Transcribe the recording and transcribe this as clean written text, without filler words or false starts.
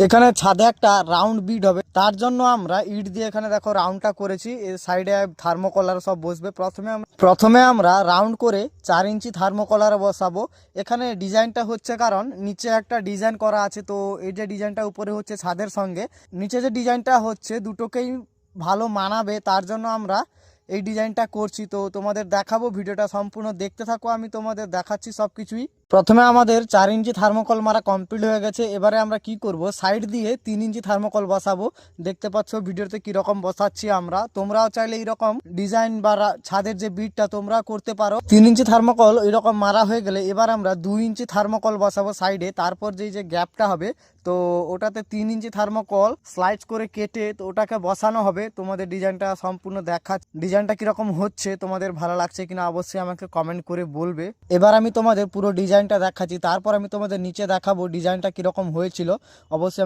এখানে ছাদে একটা রাউন্ড বিট হবে, তার জন্য আমরা ইট দিয়ে এখানে দেখো রাউন্ডটা করেছি। এর সাইডে থার্মোকলার সব বসবে। প্রথমে আমরা রাউন্ড করে 4 ইঞ্চি থার্মোকলার বসাবো। এখানে ডিজাইনটা হচ্ছে কারণ নিচে একটা ডিজাইন করা আছে, তো এই যে ডিজাইনটা উপরে হচ্ছে ছাদের সঙ্গে, নিচে যে ডিজাইনটা হচ্ছে দুটোকেই ভালো মানাবে, তার জন্য আমরা এই ডিজাইনটা করছি। তো তোমাদের দেখাবো, ভিডিওটা সম্পূর্ণ দেখতে থাকো, আমি তোমাদের দেখাচ্ছি সব কিছুই। প্রথমে আমাদের 4 ইঞ্চি থার্মোকল মারা কমপ্লিট হয়ে গেছে। এবারে আমরা কি করব, সাইড দিয়ে 3 ইঞ্চি থার্মোকল বসাবো। দেখতে পাচ্ছ ভিডিওতে কিরকম বসাচ্ছি আমরা। তোমরাও চাইলে এইরকম ডিজাইন বা ছাদের যে বিটটা তোমরা করতে পারো। 3 ইঞ্চি থার্মোকল এরকম মারা হয়ে গেলে এবার আমরা 2 ইঞ্চি থার্মোকল বসাবো সাইডে। তারপর যে গ্যাপটা হবে, তো ওটাতে 3 ইঞ্চি থার্মোকল স্লাইড করে কেটে তো ওটাকে বসানো হবে। তোমাদের ডিজাইনটা সম্পূর্ণ ডিজাইনটা কিরকম হচ্ছে, তোমাদের ভালো লাগছে কিনা অবশ্যই আমাকে কমেন্ট করে বলবে। এবার আমি তোমাদের পুরো ডিজাইনটা দেখাচ্ছি, তারপর আমি তোমাদের নিচে দেখাবো ডিজাইনটা কিরকম হয়েছিল অবশ্যই।